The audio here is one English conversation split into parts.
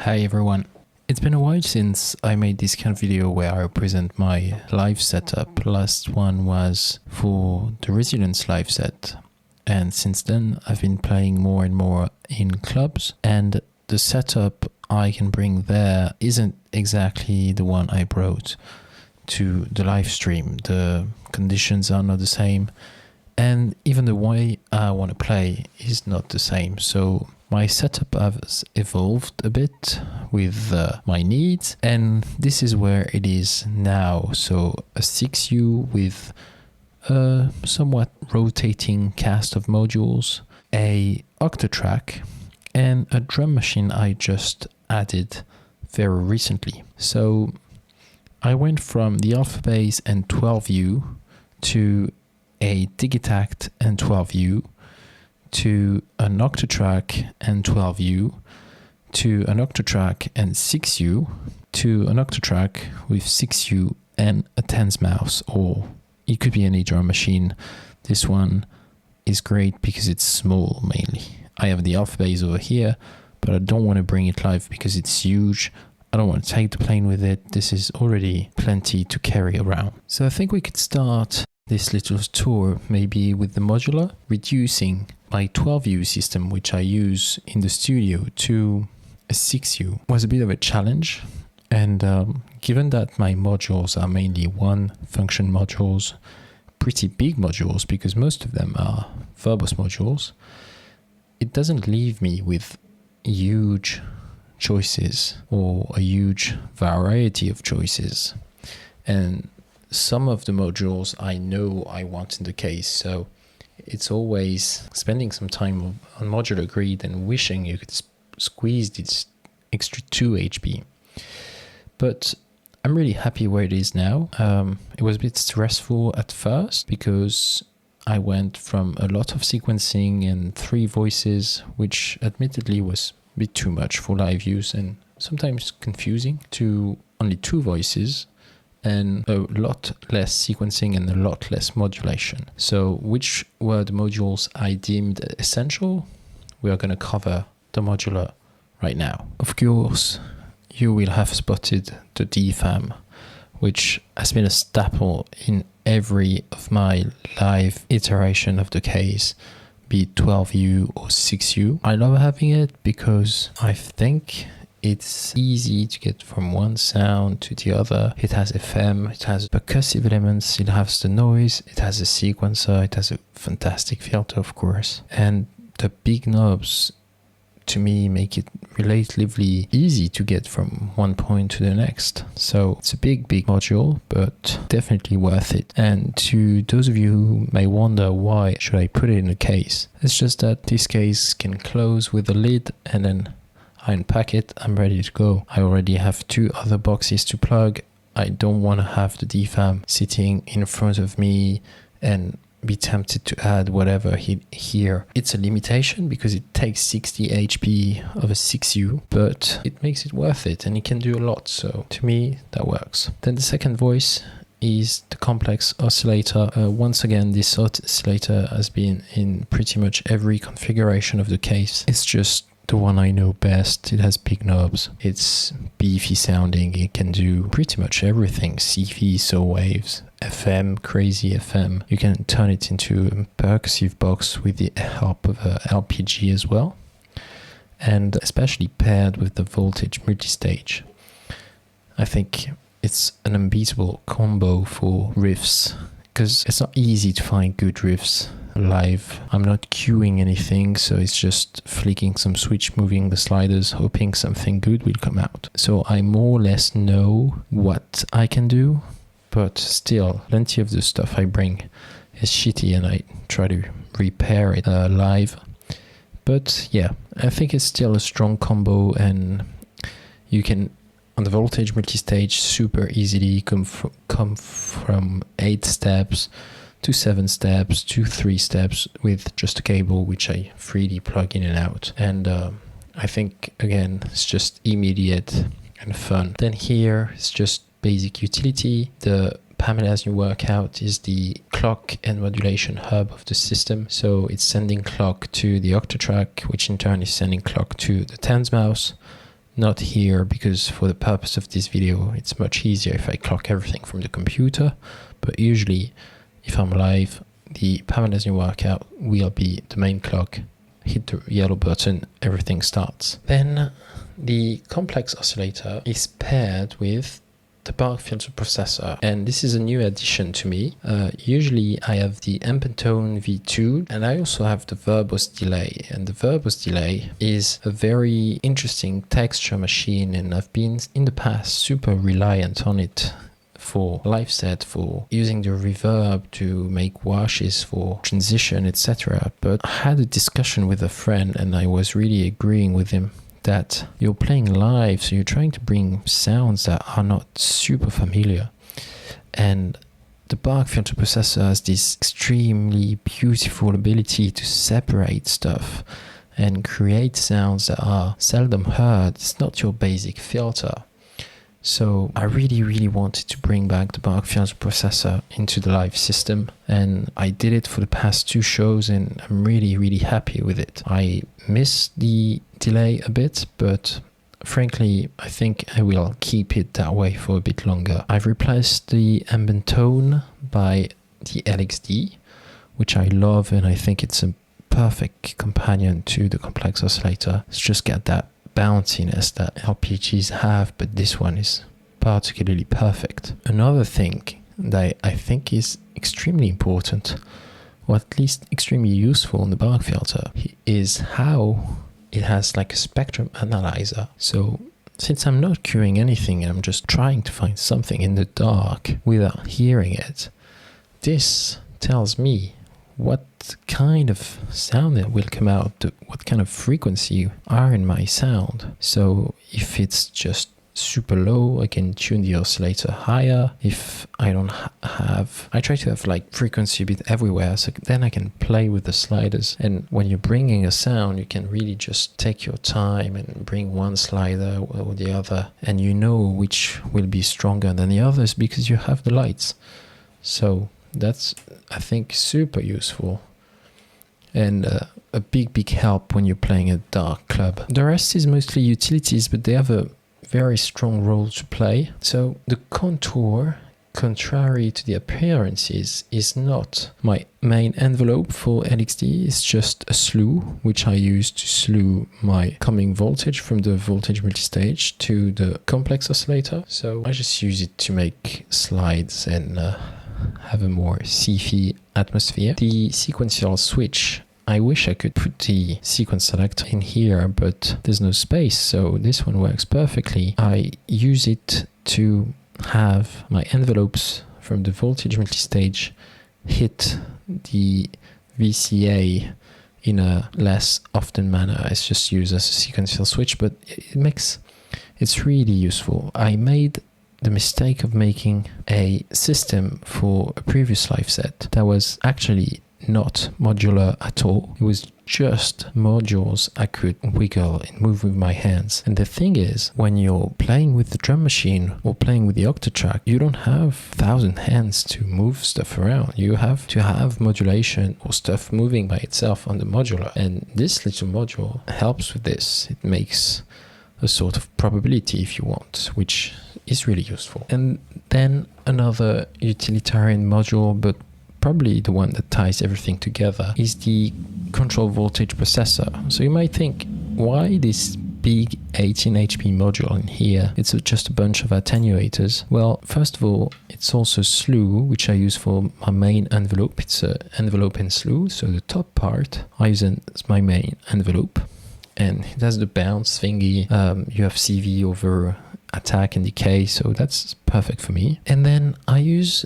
Hi everyone. It's been a while since I made this kind of video where I present my live setup. Last one was for the Resilience live set. And since then I've been playing more and more in clubs, and the setup I can bring there isn't exactly the one I brought to the live stream. The conditions are not the same, and even the way I want to play is not the same. So my setup has evolved a bit with my needs, and this is where it is now. So a 6U with a somewhat rotating cast of modules, a Octatrack, and a drum machine I just added very recently. So I went from the Alpha Bass and 12U to a Digitact and 12U, to an Octatrack and 12U, to an Octatrack and 6U, to an Octatrack with 6U and a Tanzmaus, or it could be any drum machine. This one is great because it's small mainly. I have the Alpha Bass over here, but I don't want to bring it live because it's huge. I don't want to take the plane with it. This is already plenty to carry around. So I think we could start this little tour maybe with the modular, reducing my 12U system, which I use in the studio, to a 6U was a bit of a challenge. And given that my modules are mainly one function modules, pretty big modules because most of them are Verbos modules, it doesn't leave me with huge choices or a huge variety of choices. And some of the modules I know I want in the case, so it's always spending some time on modular grid and wishing you could squeeze this extra 2 HP. But I'm really happy where it is now. It was a bit stressful at first because I went from a lot of sequencing and 3 voices, which admittedly was a bit too much for live use and sometimes confusing, to only 2 voices and a lot less sequencing and a lot less modulation. So which were the modules I deemed essential? We are going to cover the modular right now. Of course, you will have spotted the DFAM, which has been a staple in every of my live iteration of the case, be it 12U or 6U. I love having it because I think it's easy to get from one sound to the other. It has FM, it has percussive elements, it has the noise, it has a sequencer, it has a fantastic filter, of course. And the big knobs, to me, make it relatively easy to get from one point to the next. So it's a big module, but definitely worth it. And to those of you who may wonder why should I put it in a case, it's just that this case can close with a lid, and then I unpack it, I'm ready to go. I already have 2 other boxes to plug. I don't want to have the DFAM sitting in front of me and be tempted to add whatever here. It's a limitation because it takes 60 HP of a 6U, but it makes it worth it and it can do a lot. So to me, that works. Then the second voice is the complex oscillator. Once again, this oscillator has been in pretty much every configuration of the case. It's just the one I know best. It has big knobs, it's beefy sounding, it can do pretty much everything. CV, saw waves, FM, crazy FM. You can turn it into a percussive box with the help of a LPG as well, and especially paired with the voltage multistage. I think it's an unbeatable combo for riffs, because it's not easy to find good riffs live. I'm not cueing anything, so it's just flicking some switch, moving the sliders, hoping something good will come out. So I more or less know what I can do, but still plenty of the stuff I bring is shitty and I try to repair it live. But yeah, I think it's still a strong combo, and you can, on the voltage multistage, super easily come from 8 steps to 7 steps to 3 steps with just a cable, which I freely plug in and out. And I think, again, it's just immediate and fun. Then here it's just basic utility. The Pamela's new workout is the clock and modulation hub of the system. So it's sending clock to the Octatrack, which in turn is sending clock to the Tanzmaus. not here because for the purpose of this video, it's much easier if I clock everything from the computer. But usually, if I'm live, the permanently workout will be the main clock. Hit the yellow button, everything starts. Then the complex oscillator is paired with the Bark filter processor, and this is a new addition to me. Usually I have the Empatone V2, and I also have the Verbos delay, and the Verbos delay is a very interesting texture machine, and I've been in the past super reliant on it for live set, for using the reverb to make washes for transition, etc. But I had a discussion with a friend and I was really agreeing with him that you're playing live, so you're trying to bring sounds that are not super familiar. And the Bark filter processor has this extremely beautiful ability to separate stuff and create sounds that are seldom heard. It's not your basic filter. So I really wanted to bring back the Bark filter processor into the live system, and I did it for the past 2 shows and I'm really happy with it. I miss the delay a bit, but frankly I think I will keep it that way for a bit longer. I've replaced the ambient tone by the LXD, which I love, and I think it's a perfect companion to the complex oscillator. It's just got that bounciness that LPGs have, but this one is particularly perfect. Another thing that I think is extremely important, or at least extremely useful in the Bark filter, is how it has like a spectrum analyzer. So since I'm not cueing anything, I'm just trying to find something in the dark without hearing it, this tells me what kind of sound that will come out, what kind of frequency are in my sound. So if it's just super low, I can tune the oscillator higher. If I don't I try to have like frequency a bit everywhere, so then I can play with the sliders. And when you're bringing a sound, you can really just take your time and bring one slider or the other, and you know which will be stronger than the others because you have the lights. So that's, I think, super useful and a big help when you're playing a dark club. The rest is mostly utilities, but they have a very strong role to play. So the contour, contrary to the appearances, is not my main envelope for LXD. It's just a slew, which I use to slew my coming voltage from the voltage multistage to the complex oscillator. So I just use it to make slides and have a more seafy atmosphere. The sequential switch, I wish I could put the sequence selector in here, but there's no space, so this one works perfectly. I use it to have my envelopes from the voltage multistage hit the VCA in a less often manner. It's just used as a sequential switch, but it's really useful. I made the mistake of making a system for a previous live set that was actually not modular at all. It was just modules I could wiggle and move with my hands. And the thing is, when you're playing with the drum machine or playing with the Octatrack, you don't have 1,000 hands to move stuff around. You have to have modulation or stuff moving by itself on the modular. And this little module helps with this. It makes a sort of probability, if you want, which is really useful. And then another utilitarian module, but probably the one that ties everything together, is the control voltage processor. So you might think, why this big 18 HP module in here? It's just a bunch of attenuators. Well, first of all, it's also slew, which I use for my main envelope. It's an envelope and slew. So the top part I use as my main envelope, and it has the bounce thingy. You have CV over attack and decay, so that's perfect for me. And then I use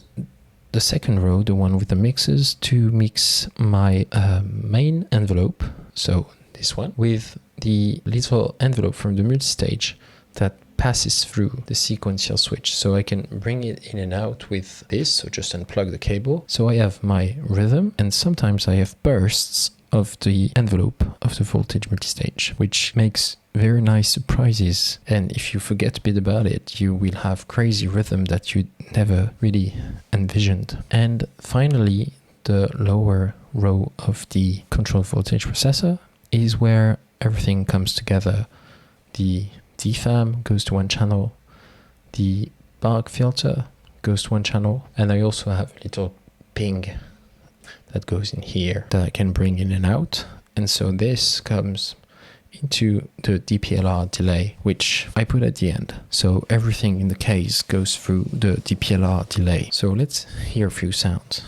the second row, the one with the mixers, to mix my main envelope, so this one, with the little envelope from the multistage that passes through the sequential switch. So I can bring it in and out with this, so just unplug the cable. So I have my rhythm, and sometimes I have bursts of the envelope of the voltage multistage, which makes very nice surprises. And if you forget a bit about it, you will have crazy rhythm that you never really envisioned. And finally, the lower row of the control voltage processor is where everything comes together. The DFAM goes to one channel, the bark filter goes to one channel, and I also have a little ping that goes in here that I can bring in and out. And so this comes into the DPLR delay, which I put at the end. So everything in the case goes through the DPLR delay. So let's hear a few sounds.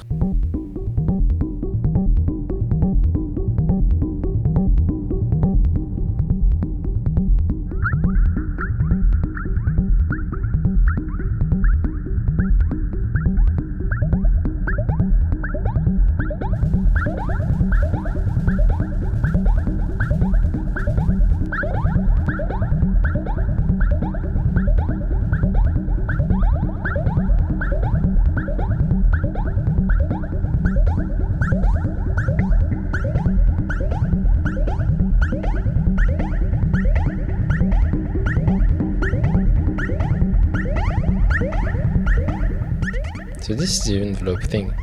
So this is the envelope thing.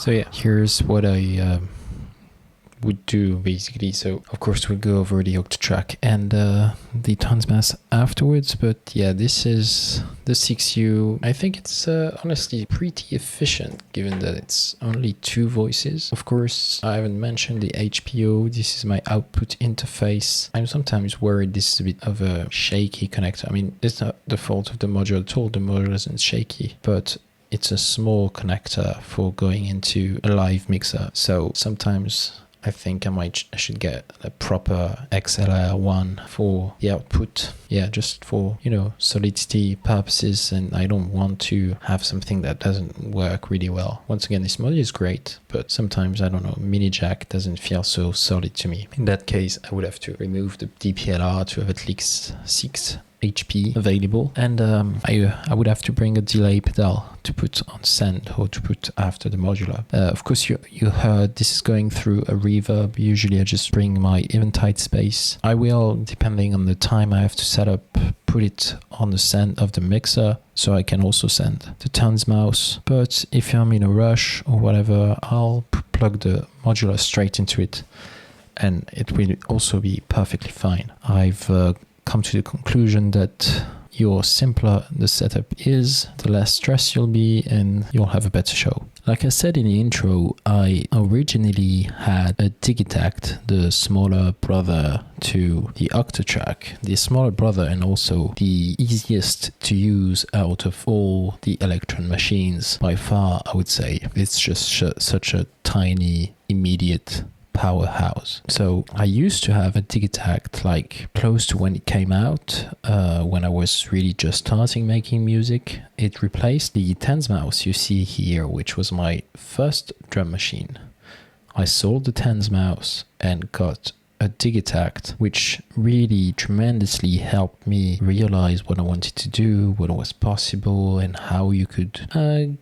So yeah, here's what I would do basically. So of course we'll go over the Octatrack and the Tanzmaus afterwards, but yeah, this is the 6U. I think it's honestly pretty efficient given that it's only 2 voices. Of course, I haven't mentioned the HPO. This is my output interface. I'm sometimes worried this is a bit of a shaky connector. I mean, it's not the fault of the module at all. The module isn't shaky, but it's a small connector for going into a live mixer. So sometimes I think I should get a proper XLR one for the output. Yeah, just for, you know, solidity purposes, and I don't want to have something that doesn't work really well. Once again, this module is great, but sometimes, I don't know, mini jack doesn't feel so solid to me. In that case, I would have to remove the DPLR to have at least 6 HP available, and I would have to bring a delay pedal to put on send or to put after the modular. Of course, you heard this is going through a reverb. Usually I just bring my Eventide space. I will, depending on the time I have to set up, put it on the send of the mixer so I can also send the Tanzmaus. But if I'm in a rush or whatever, I'll plug the modular straight into it and it will also be perfectly fine. I've come to the conclusion that your simpler the setup is, the less stress you'll be and you'll have a better show. Like I said in the intro, I originally had a Digitact, the smaller brother to the Octatrack, the smaller brother and also the easiest to use out of all the Electron machines by far, I would say. It's just such a tiny, immediate powerhouse. So I used to have a Digitact like close to when it came out, when I was really just starting making music. It replaced the Tanzmaus you see here, which was my first drum machine. I sold the Tanzmaus and got a Digitact, which really tremendously helped me realize what I wanted to do, what was possible, and how you could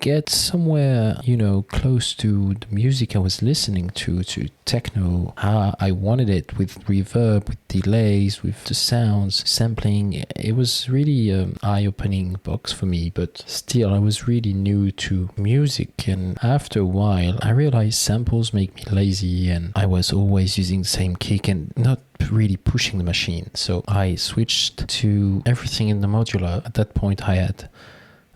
get somewhere, you know, close to the music I was listening to techno, how I wanted it, with reverb, with delays, with the sounds, sampling. It was really an eye-opening box for me, but still I was really new to music, and after a while I realized samples make me lazy and I was always using the same kick and not really pushing the machine. So I switched to everything in the modular. At that point I had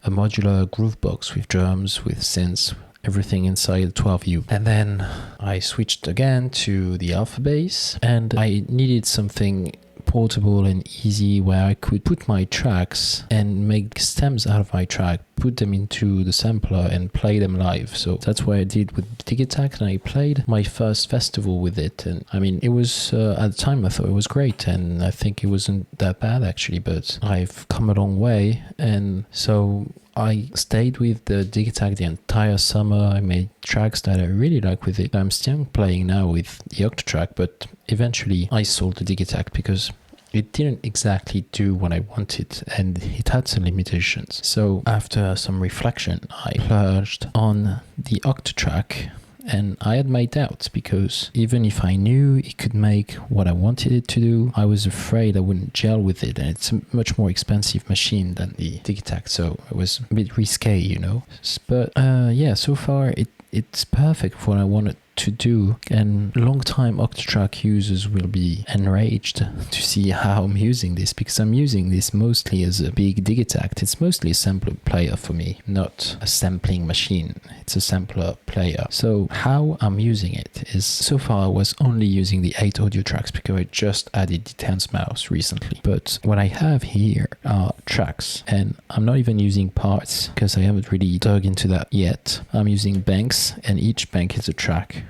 a modular groove box with drums, with synths, everything inside 12U. And then I switched again to the Alpha Bass, and I needed something portable and easy where I could put my tracks and make stems out of my track, put them into the sampler and play them live. So that's what I did with Digitact, and I played my first festival with it. And I mean, it was at the time I thought it was great, and I think it wasn't that bad actually, but I've come a long way. And so I stayed with the Digitact the entire summer. I made tracks that I really like with it. I'm still playing now with the Octatrack, but eventually I sold the Digitact because it didn't exactly do what I wanted and it had some limitations. So after some reflection, I plunged on the Octatrack, and I had my doubts because even if I knew it could make what I wanted it to do, I was afraid I wouldn't gel with it, and it's a much more expensive machine than the Digitact, so it was a bit risque, you know. But yeah, so far it's perfect for what I wanted to do, and long-time Octatrack users will be enraged to see how I'm using this, because I'm using this mostly as a big Digitact. It's mostly a sampler player for me, not a sampling machine. It's a sampler player. So how I'm using it is, so far I was only using the 8 audio tracks because I just added the Tanzmaus recently. But what I have here are tracks, and I'm not even using parts because I haven't really dug into that yet. I'm using banks, and each bank is a track.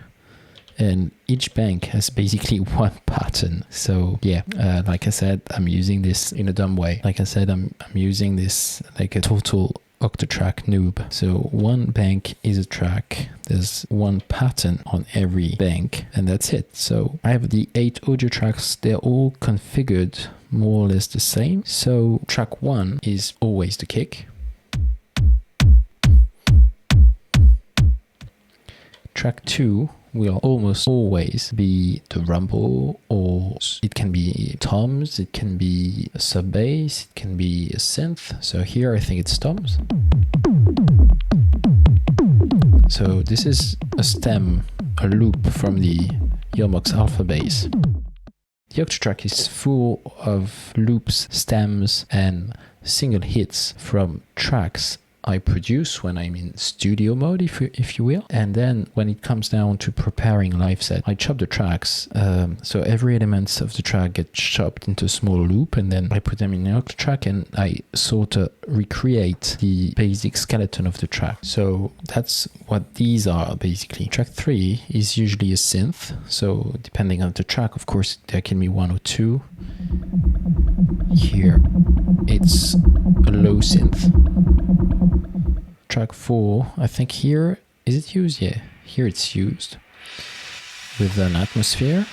And each bank has basically one pattern. So yeah, like I said, I'm using this in a dumb way. Like I said, I'm using this like a total Octatrack noob. So one bank is a track. There's one pattern on every bank, and that's it. So I have the 8 audio tracks. They're all configured more or less the same. So track 1 is always the kick. Track 2 will almost always be the rumble, or it can be toms, it can be a sub bass, it can be a synth. So here I think it's toms. So this is a stem, a loop from the Yomox alpha bass. The Octatrack is full of loops, stems, and single hits from tracks I produce when I'm in studio mode, if you will. And then when it comes down to preparing live set, I chop the tracks. So every element of the track gets chopped into a small loop, and then I put them in the Octatrack, and I sort of recreate the basic skeleton of the track. So that's what these are basically. Track 3 is usually a synth. So depending on the track, of course, there can be 1 or 2. Here, it's a low synth. Track 4, I think here, is it used? Yeah, here it's used with an atmosphere.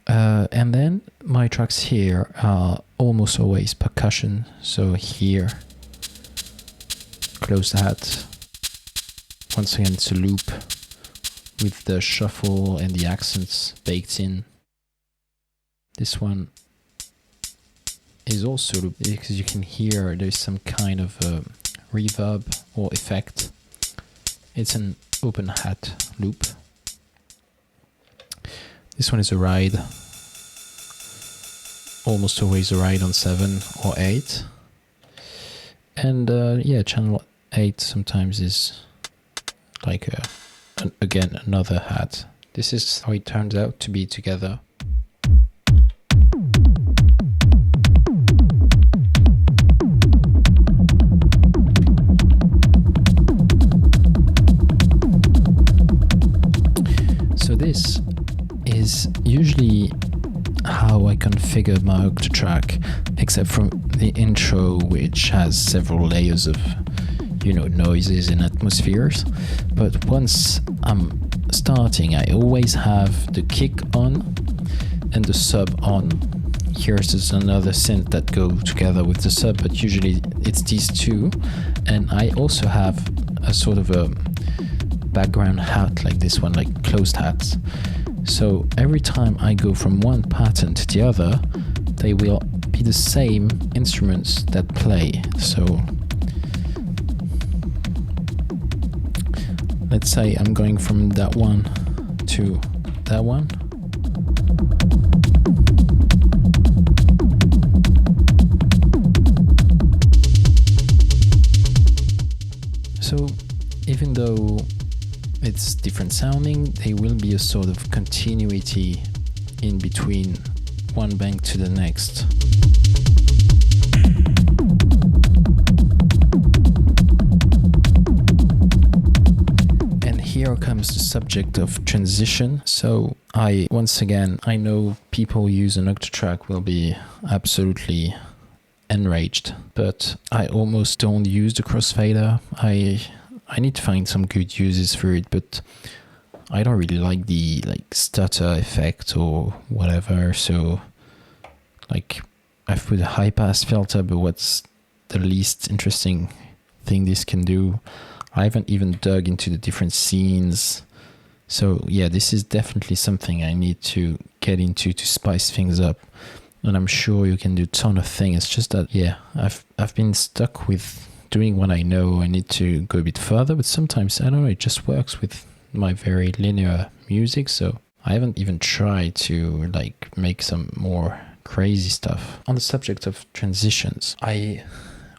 And then my tracks here are almost always percussion. So here, closed hat. Once again, it's a loop with the shuffle and the accents baked in. This one is also loop because you can hear there's some kind of reverb or effect. It's an open hat loop. This one is a ride, almost always a ride on 7 or 8. And yeah, channel 8 sometimes is like again another hat. This is how it turns out to be together. So this is usually how I configure my Octatrack, except from the intro, which has several layers of, you know, noises and atmospheres. But once I'm starting, I always have the kick on and the sub on. Here's another synth that go together with the sub, but usually it's these two. And I also have a sort of a background hat like this one, like closed hats. So every time I go from one pattern to the other, they will be the same instruments that play. So let's say I'm going from that one to that one. So even though it's different sounding, there will be a sort of continuity in between one bank to the next. And here comes the subject of transition. So once again, I know people use an Octatrack will be absolutely enraged, but I almost don't use the crossfader. I need to find some good uses for it, but I don't really like the stutter effect or whatever. So like I've put a high pass filter, but what's the least interesting thing this can do? I haven't even dug into the different scenes. So yeah, this is definitely something I need to get into to spice things up. And I'm sure you can do a ton of things. It's just that, yeah, I've been stuck with doing what I know. I need to go a bit further, but sometimes, I don't know, it just works with my very linear music. So I haven't even tried to like make some more crazy stuff. On the subject of transitions,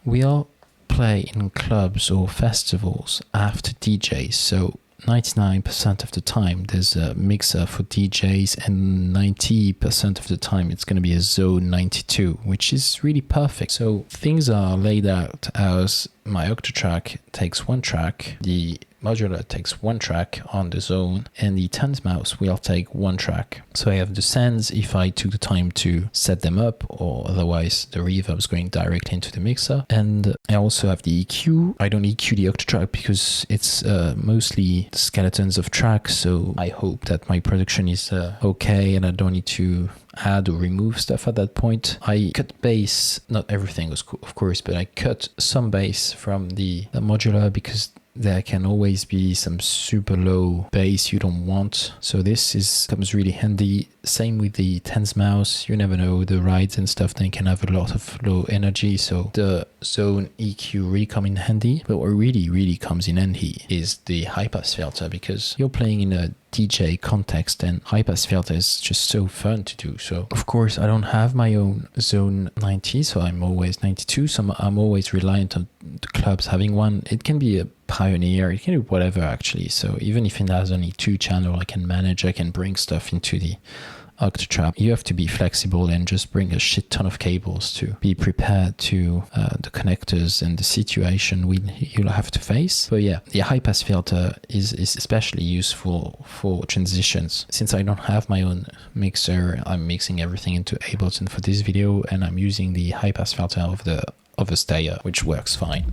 we all play in clubs or festivals after DJs. So 99% of the time there's a mixer for DJs, and 90% of the time it's going to be a zone 92, which is really perfect. So things are laid out as my Octatrack takes one track, the modular takes one track on the zone, and the Tanzmaus will take one track. So I have the sends if I took the time to set them up, or otherwise the reverb is going directly into the mixer. And I also have the EQ. I don't EQ the Octatrack because it's mostly the skeletons of tracks, so I hope that my production is okay and I don't need to add or remove stuff at that point. I cut bass, not everything of course, but I cut some bass from the modular because there can always be some super low bass you don't want. So this comes really handy. Same with the Tanzmaus. You never know, the rides and stuff, they can have a lot of low energy. So the zone EQ really come in handy. But what really comes in handy is the high pass filter, because you're playing in a DJ context and high pass filter is just so fun to do. So of course I don't have my own zone 90, so I'm always 92, so I'm always reliant on the clubs having one. It can be a Pioneer, it can do whatever actually. So even if it has only 2 channels, I can manage, I can bring stuff into the Octatrack. You have to be flexible and just bring a shit ton of cables to be prepared to the connectors and the situation you'll have to face. But yeah, the high pass filter is especially useful for transitions. Since I don't have my own mixer, I'm mixing everything into Ableton for this video, and I'm using the high pass filter of the Stayer, which works fine.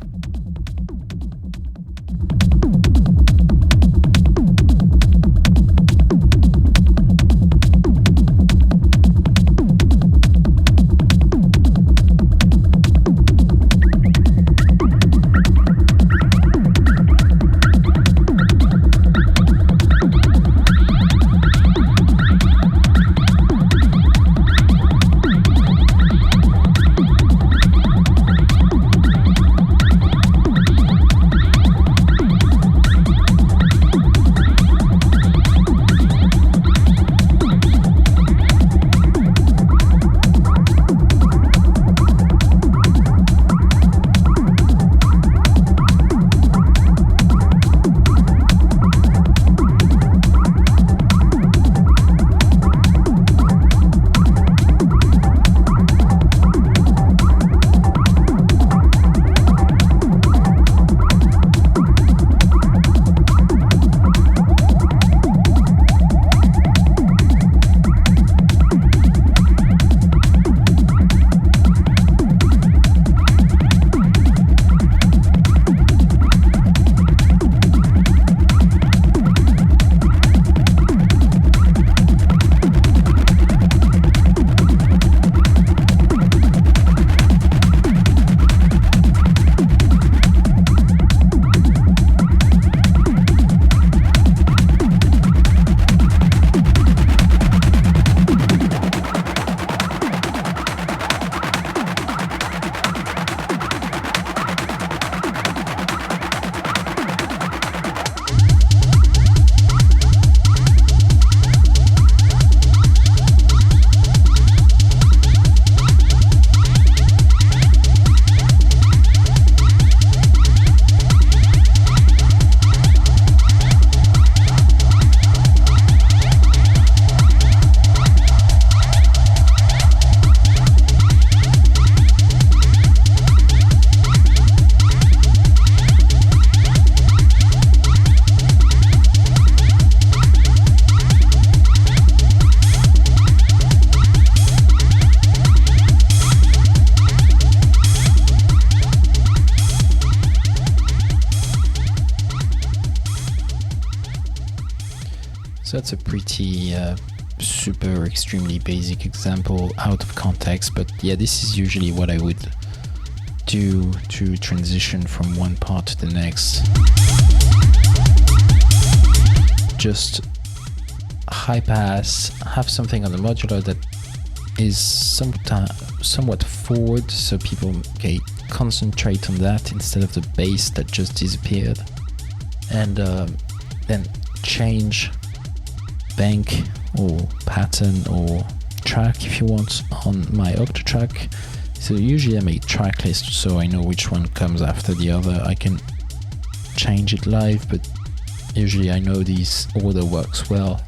So that's a pretty super extremely basic example out of context, but yeah, this is usually what I would do to transition from one part to the next. Just high pass, have something on the modular that is somewhat forward, so people can concentrate on that instead of the bass that just disappeared, and then change bank or pattern or track if you want on my Octatrack. So usually I make track list so I know which one comes after the other. I can change it live, but usually I know this order works well.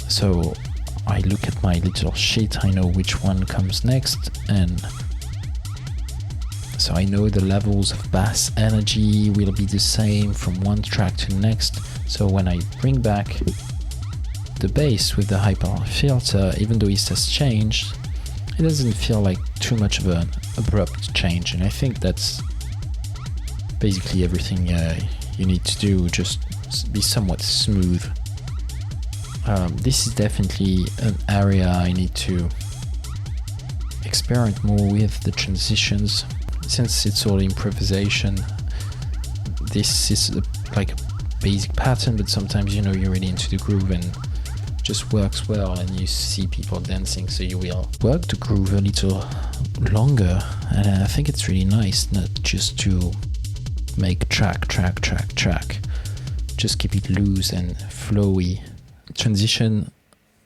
So I look at my little sheet, I know which one comes next, and so I know the levels of bass energy will be the same from one track to the next. So when I bring back the bass with the high power filter, even though it has changed, it doesn't feel like too much of an abrupt change, and I think that's basically everything you need to do, just be somewhat smooth. This is definitely an area I need to experiment more with, the transitions. Since it's all improvisation, this is like a basic pattern, but sometimes, you know, you're really into the groove and just works well, and you see people dancing, so you will work the groove a little longer. And I think it's really nice not just to make track, just keep it loose and flowy. Transition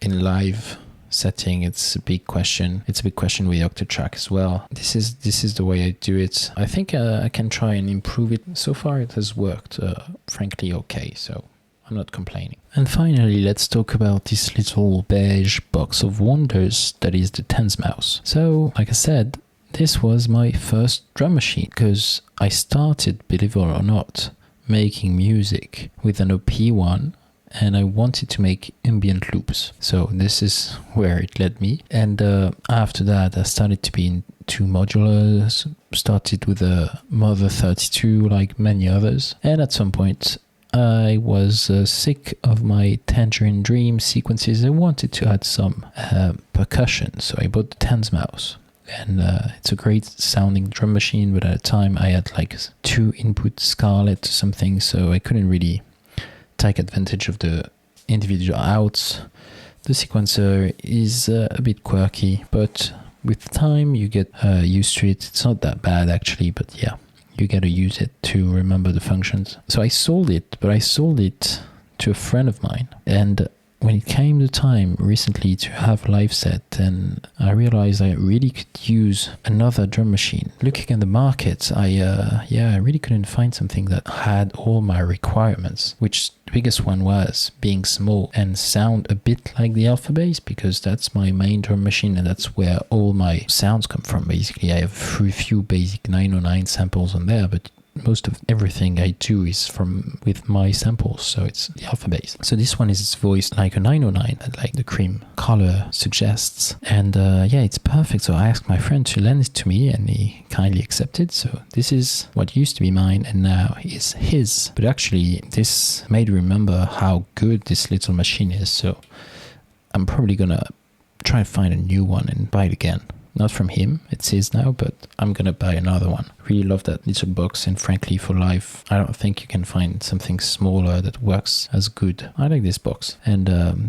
in live setting, it's a big question. It's a big question with Octatrack as well. This is the way I do it. I think I can try and improve it. So far it has worked frankly okay, so I'm not complaining. And finally, let's talk about this little beige box of wonders that is the Tanzmaus. So, like I said, this was my first drum machine, because I started, believe it or not, making music with an OP1, and I wanted to make ambient loops. So this is where it led me. And after that, I started to be into modulars, started with a Mother 32 like many others. And at some point, I was sick of my Tangerine Dream sequences. I wanted to add some percussion, so I bought the Tanzmaus. And it's a great sounding drum machine, but at the time I had like 2 input Scarlett or something, so I couldn't really take advantage of the individual outs. The sequencer is a bit quirky, but with time you get used to it. It's not that bad actually, but yeah, you gotta use it to remember the functions. So I sold it, but I sold it to a friend of mine. And when it came the time recently to have live set, and I realized I really could use another drum machine. Looking at the market, I really couldn't find something that had all my requirements, which the biggest one was being small and sound a bit like the Alpha Bass, because that's my main drum machine and that's where all my sounds come from. Basically, I have a few basic 909 samples on there, but most of everything I do is with my samples, so it's the Alpha Bass. So this one is voiced like a 909, like the cream color suggests, and it's perfect. So I asked my friend to lend it to me, and he kindly accepted. So this is what used to be mine, and now is his. But actually, this made me remember how good this little machine is. So I'm probably gonna try and find a new one and buy it again. Not from him, it's his now, but I'm gonna buy another one. Really love that little box, and frankly for live, I don't think you can find something smaller that works as good. I like this box. And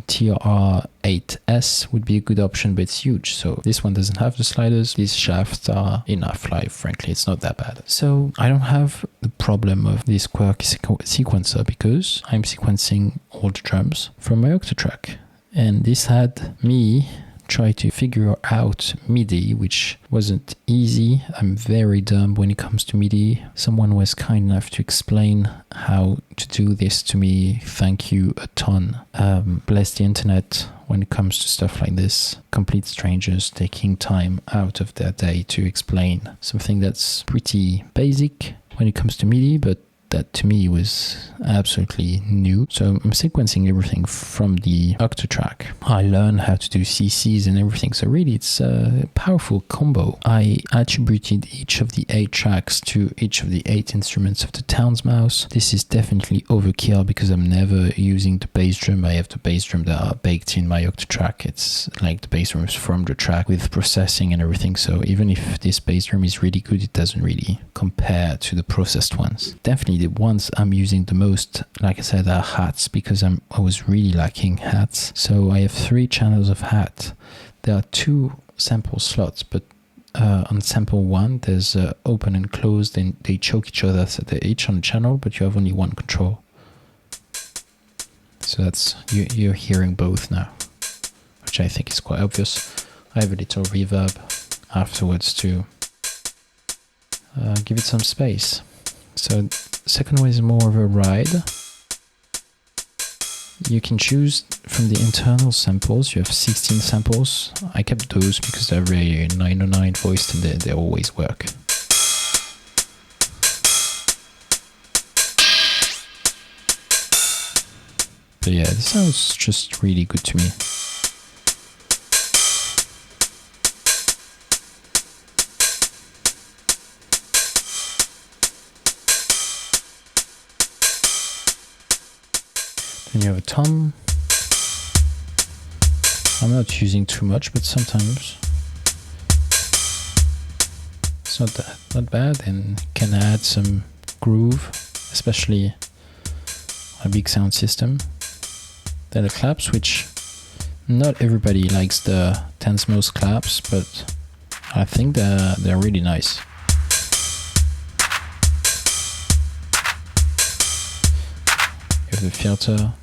TR8S would be a good option, but it's huge. So this one doesn't have the sliders. These shafts are enough live, frankly, it's not that bad. So I don't have the problem of this quirky sequencer, because I'm sequencing all the drums from my Octatrack. And this had me try to figure out MIDI, which wasn't easy. I'm very dumb when it comes to MIDI. Someone was kind enough to explain how to do this to me. Thank you a ton. Bless the internet when it comes to stuff like this. Complete strangers taking time out of their day to explain something that's pretty basic when it comes to MIDI, but that to me was absolutely new. So I'm sequencing everything from the Octatrack. I learned how to do CCs and everything. So really it's a powerful combo. I attributed each of the 8 tracks to each of the 8 instruments of the Tanzmaus. This is definitely overkill because I'm never using the bass drum. I have the bass drum that are baked in my Octatrack. It's like the bass drums from the track with processing and everything. So even if this bass drum is really good, it doesn't really compare to the processed ones. Definitely the ones I'm using the most, like I said, are hats, because I was really lacking hats. So I have 3 channels of hat. There are 2 sample slots, but on sample 1 there's open and closed, and they choke each other, so they're each on a channel, but you have only one control. So that's you're hearing both now, which I think is quite obvious. I have a little reverb afterwards to give it some space. So second one is more of a ride. You can choose from the internal samples. You have 16 samples. I kept those because they're very 909 voiced, and they always work. But yeah, this sounds just really good to me. Then you have a tom. I'm not using too much, but sometimes it's not bad, and can add some groove. especially a big sound system. There are claps which not everybody likes, the Tanzmaus claps, but I think they're really nice. You have the filter.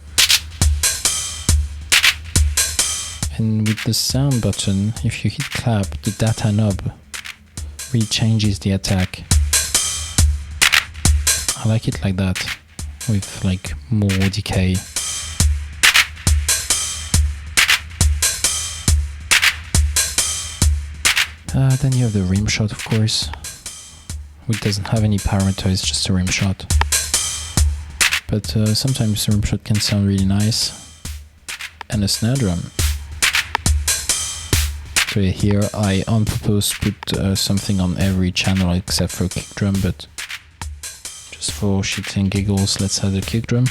And with the sound button, if you hit clap, the data knob really changes the attack. I like it like that, with like more decay. Then you have the rim shot, of course, which doesn't have any parameter, it's just a rim shot. But sometimes the rim shot can sound really nice. And a snare drum. So here I on purpose put something on every channel except for kick drum, but just for shits and giggles, let's add the kick drum.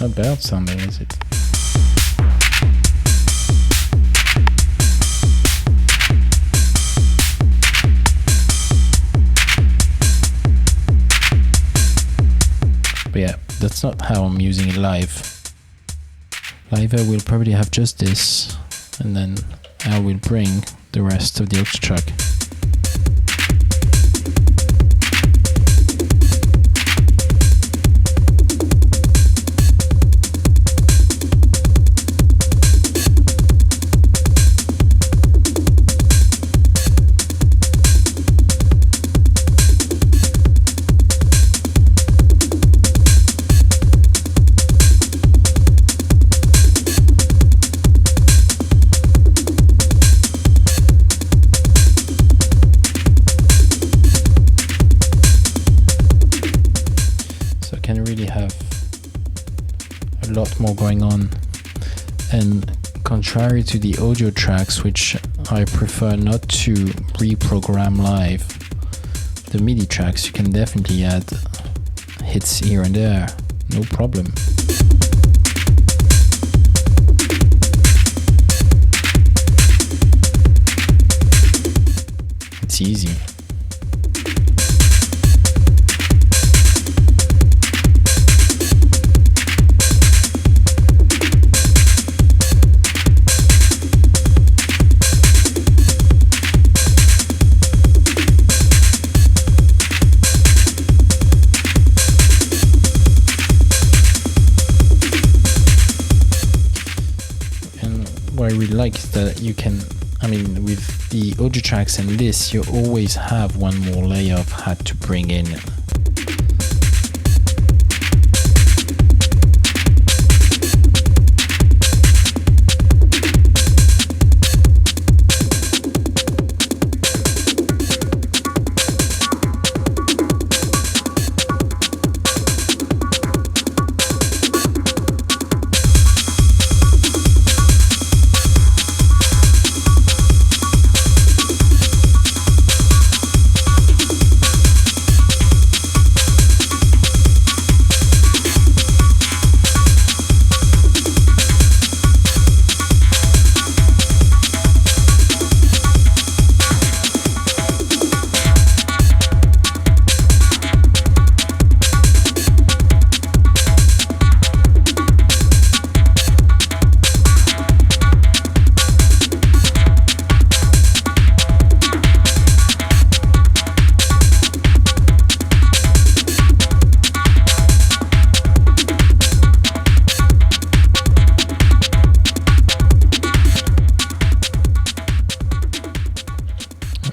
Not bad sounding, is it? But yeah, that's not how I'm using it live. Live I will probably have just this, and then I will bring the rest of the Octatrack. More going on, and contrary to the audio tracks, which I prefer not to reprogram live, the MIDI tracks you can definitely add hits here and there, no problem. It's easy. What I really like is that you can, with the audio tracks and this, you always have one more layer of hat to bring in.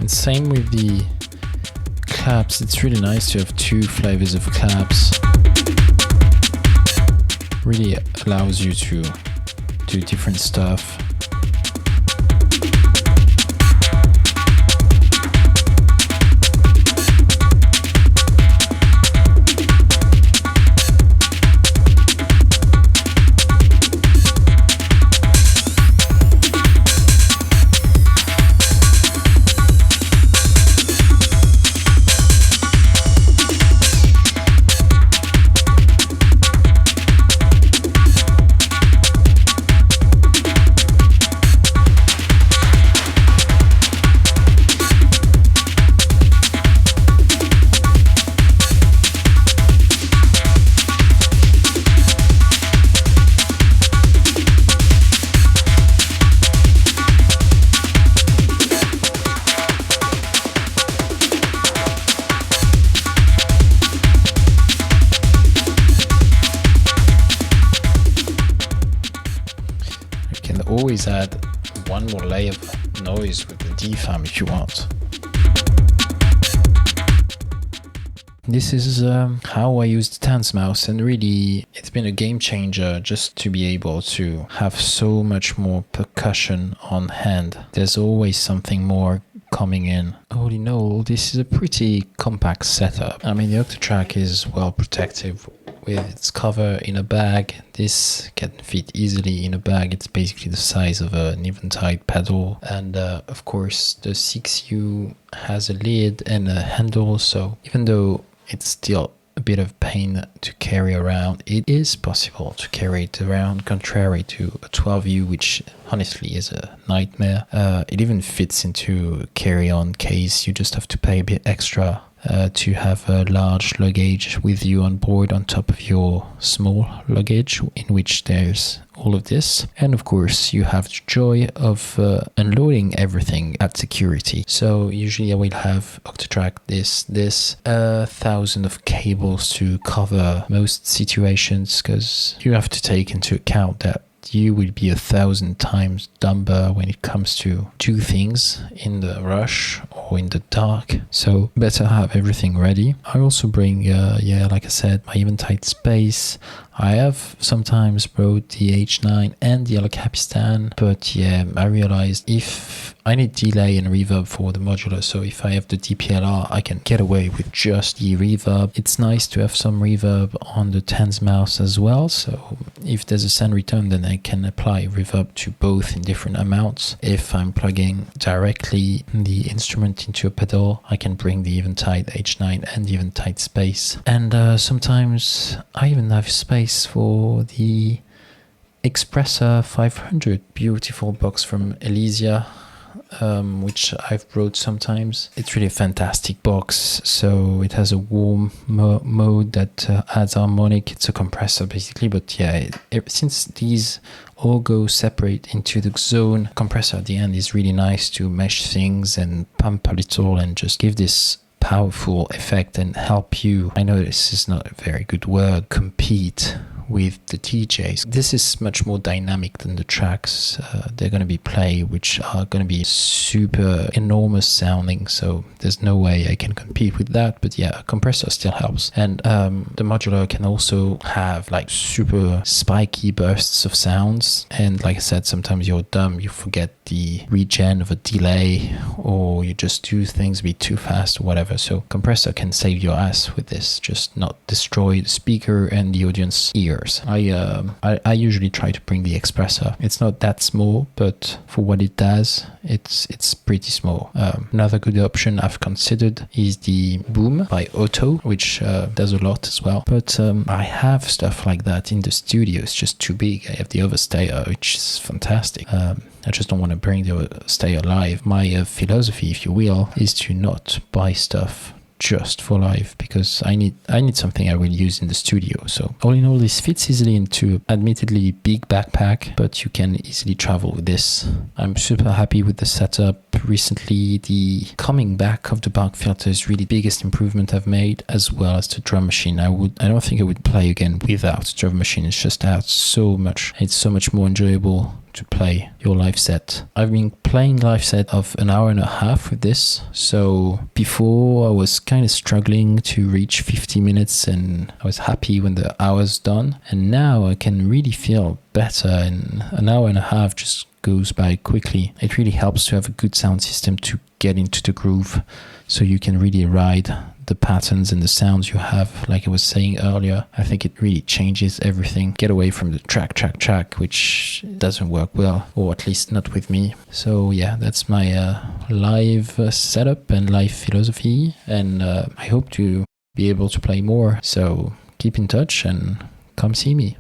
Same with the claps, it's really nice to have two flavors of claps. Really allows you to do different stuff. let's add one more layer of noise with the DFAM if you want. This is how I use the Tanzmaus, and really it's been a game changer just to be able to have so much more percussion on hand. There's always something more coming in. All in all, this is a pretty compact setup. I mean, the Octatrack is well protected with its cover in a bag. This can fit easily in a bag. It's basically the size of an eventide pedal, and of course the 6U has a lid and a handle, so even though it's still a bit of pain to carry around, it is possible to carry it around, contrary to a 12U, which honestly is a nightmare. It even fits into a carry-on case. You just have to pay a bit extra to have a large luggage with you on board on top of your small luggage, in which there's all of this. And of course you have the joy of unloading everything at security. So usually I will have Octatrack this 1,000 of cables to cover most situations, because you have to take into account that you will be 1,000 times dumber when it comes to do things in the rush or in the dark, so better have everything ready. I also bring like I said, my eventide space. I have sometimes brought the H9 and the Capistan, but yeah, I realized if I need delay and reverb for the modular, so if I have the DPLR, I can get away with just the reverb. It's nice to have some reverb on the Tanzmaus as well, so if there's a sound return, then I can apply reverb to both in different amounts. If I'm plugging directly the instrument into a pedal, I can bring the eventide H9 and the eventide space. And sometimes I even have space for the Expressor 500, beautiful box from Elysia, which I've brought sometimes. It's really a fantastic box. So it has a warm mode that adds harmonic. It's a compressor basically, but yeah, since these all go separate into the zone, compressor at the end is really nice to mesh things and pump a little and just give this powerful effect and help you, I know this is not a very good word, compete with the DJs. This is much more dynamic than the tracks they're going to be played, which are going to be super enormous sounding, so there's no way I can compete with that. But yeah, a compressor still helps. And the modular can also have like super spiky bursts of sounds, and like I said, sometimes you're dumb, you forget the regen of a delay, or you just do things a bit too fast or whatever. So compressor can save your ass with this, just not destroy the speaker and the audience ear. I usually try to bring the Expressor. It's not that small, but for what it does, it's pretty small. Another good option I've considered is the Boom by Otto, which does a lot as well. But I have stuff like that in the studio. It's just too big. I have the Overstayer, which is fantastic. I just don't want to bring the Overstayer live. My philosophy, if you will, is to not buy stuff just for live, because I need something I will use in the studio. So all in all, this fits easily into admittedly big backpack, but you can easily travel with this. I'm super happy with the setup. Recently, the coming back of the bark filter is really the biggest improvement I've made, as well as the drum machine. I don't think I would play again without drum machine. It's just adds so much. It's so much more enjoyable to play your live set. I've been playing live set of an hour and a half with this. So before I was kind of struggling to reach 50 minutes, and I was happy when the hour's done. And now I can really feel better, and an hour and a half just goes by quickly. It really helps to have a good sound system to get into the groove, so you can really ride the patterns and the sounds you have. Like I was saying earlier, I think it really changes everything. Get away from the track, which doesn't work well, or at least not with me. So yeah, that's my live setup and live philosophy, and I hope to be able to play more. So keep in touch and come see me.